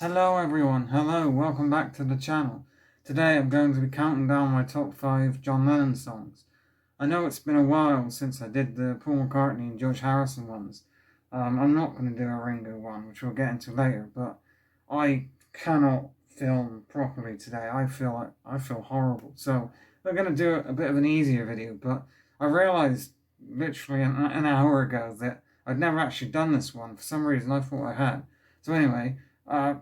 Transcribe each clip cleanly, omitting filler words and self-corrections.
Hello everyone, hello, welcome back to the channel. Today I'm going to be counting down my top 5 John Lennon songs. I know it's been a while since I did the Paul McCartney and George Harrison ones. I'm not going to do a Ringo one, which we'll get into later, but I cannot film properly today. I feel horrible. So we're going to do a bit of an easier video, but I realised literally an hour ago that I'd never actually done this one. For some reason I thought I had. So anyway,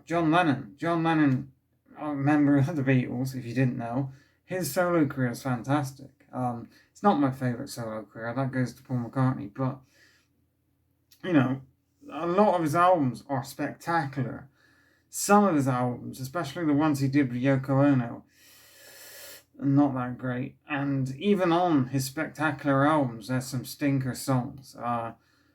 John Lennon. John Lennon, a member of the Beatles, if you didn't know, his solo career is fantastic. It's not my favourite solo career, that goes to Paul McCartney, but, you know, a lot of his albums are spectacular. Some of his albums, especially the ones he did with Yoko Ono, are not that great. And even on his spectacular albums, there's some stinker songs.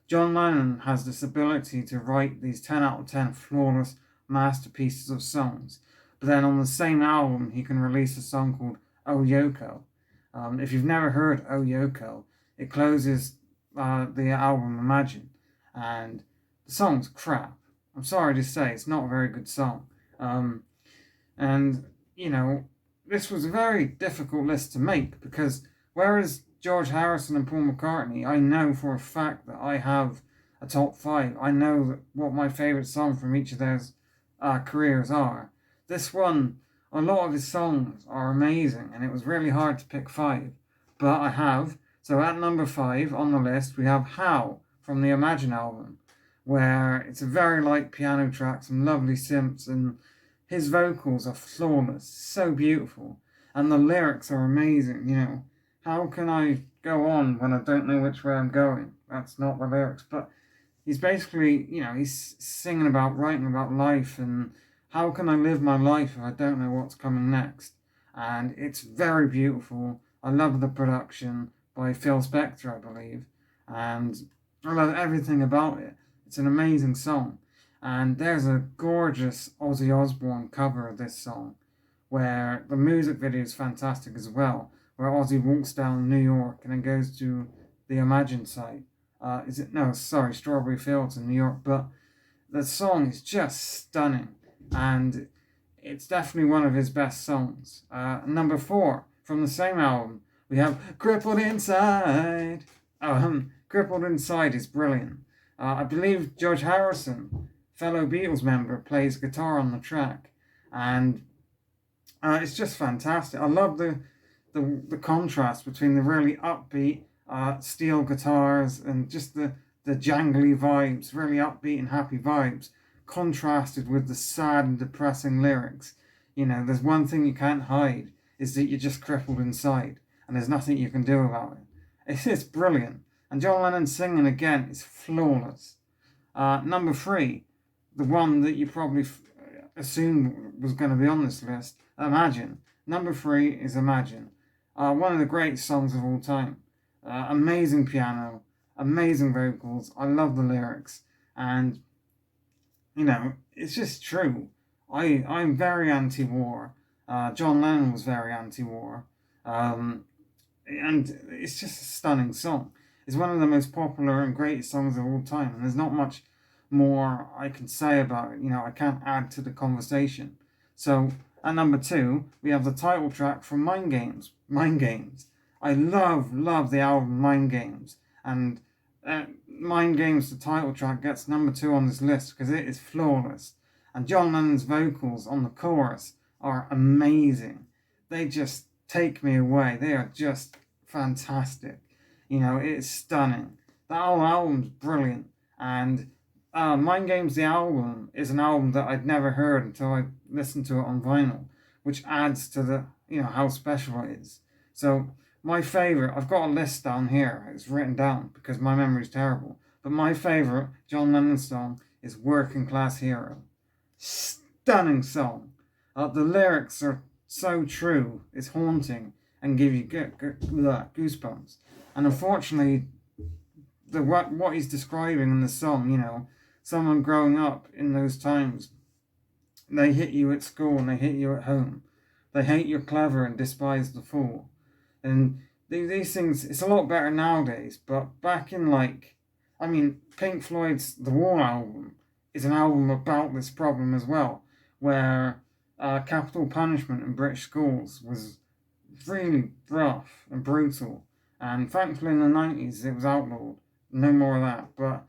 John Lennon has this ability to write these 10 out of 10 flawless masterpieces of songs. But then on the same album, he can release a song called Oh Yoko. If you've never heard Oh Yoko, it closes the album Imagine. And the song's crap. I'm sorry to say, it's not a very good song. And, you know, this was a very difficult list to make because whereas George Harrison and Paul McCartney, I know for a fact that I have a top 5. I know that what my favourite song from each of those careers are. This one, a lot of his songs are amazing, and it was really hard to pick 5. But I have. So at number 5 on the list, we have How from the Imagine album, where it's a very light piano track, some lovely synths, and his vocals are flawless, so beautiful. And the lyrics are amazing, you know. How can I go on when I don't know which way I'm going? That's not the lyrics, but he's basically, you know, he's singing about, writing about life and how can I live my life if I don't know what's coming next? And it's very beautiful. I love the production by Phil Spector, I believe, and I love everything about it. It's an amazing song. And there's a gorgeous Ozzy Osbourne cover of this song where the music video is fantastic as well, where Ozzy walks down New York and then goes to the Imagine site. Strawberry Fields in New York. But the song is just stunning, and it's definitely one of his best songs. Number 4 from the same album, we have Crippled Inside. Crippled Inside is brilliant. I believe George Harrison, fellow Beatles member, plays guitar on the track, and it's just fantastic. I love the contrast between the really upbeat steel guitars and just the jangly vibes, really upbeat and happy vibes, contrasted with the sad and depressing lyrics. You know, there's one thing you can't hide, is that you're just crippled inside, and there's nothing you can do about it. It's brilliant. And John Lennon singing again is flawless. Number 3, the one that you probably assumed was going to be on this list, Imagine. Number 3 is Imagine. One of the great songs of all time. Amazing piano, amazing vocals. I love the lyrics, and you know, it's just true. I'm very anti-war. John Lennon was very anti-war, and it's just a stunning song. It's one of the most popular and greatest songs of all time, and there's not much more I can say about it. You know, I can't add to the conversation. So at number 2, we have the title track from Mind Games. Mind Games. I love the album Mind Games, and Mind Games, the title track, gets number 2 on this list because it is flawless. And John Lennon's vocals on the chorus are amazing. They just take me away. They are just fantastic. You know, it's stunning. The whole album's brilliant. And Mind Games, the album, is an album that I'd never heard until I listened to it on vinyl, which adds to the, you know, how special it is. So my favourite, I've got a list down here, it's written down because my memory's terrible, but my favourite John Lennon song is Working Class Hero. Stunning song. The lyrics are so true, it's haunting and give you goosebumps. And unfortunately, what he's describing in the song, you know, someone growing up in those times, they hit you at school and they hit you at home. They hate you're clever and despise the fool. And these things, it's a lot better nowadays, but back in Pink Floyd's The Wall album is an album about this problem as well. where capital punishment in British schools was really rough and brutal. And thankfully in the 90s it was outlawed. No more of that. But,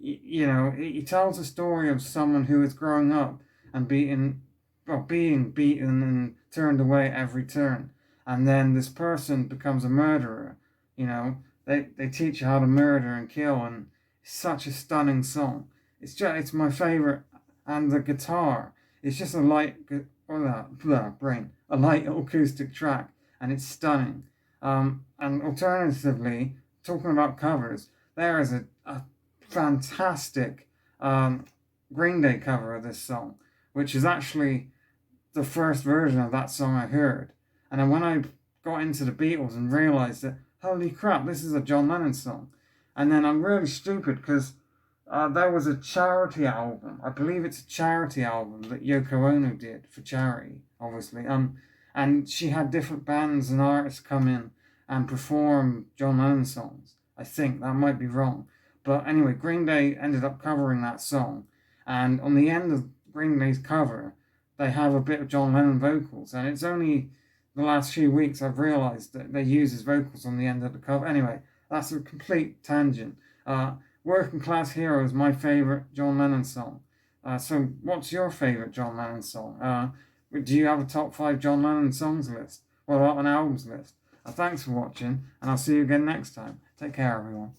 he tells a story of someone who is growing up and being beaten and turned away at every turn. And then this person becomes a murderer. They teach you how to murder and kill, and it's such a stunning song. It's my favorite, and the guitar. It's just a light, a light acoustic track, and it's stunning. And alternatively, talking about covers, there is a fantastic Green Day cover of this song, which is actually the first version of that song I heard. And then when I got into the Beatles and realised that, holy crap, this is a John Lennon song. And then I'm really stupid because there was a charity album. I believe it's a charity album that Yoko Ono did for charity, obviously. And she had different bands and artists come in and perform John Lennon songs. I think that might be wrong. But anyway, Green Day ended up covering that song. And on the end of Green Day's cover, they have a bit of John Lennon vocals. And it's only the last few weeks I've realised that they use his vocals on the end of the cover. Anyway, that's a complete tangent. Working Class Hero is my favourite John Lennon song. So what's your favourite John Lennon song? Do you have a top 5 John Lennon songs list? What about an albums list? Thanks for watching, and I'll see you again next time. Take care, everyone.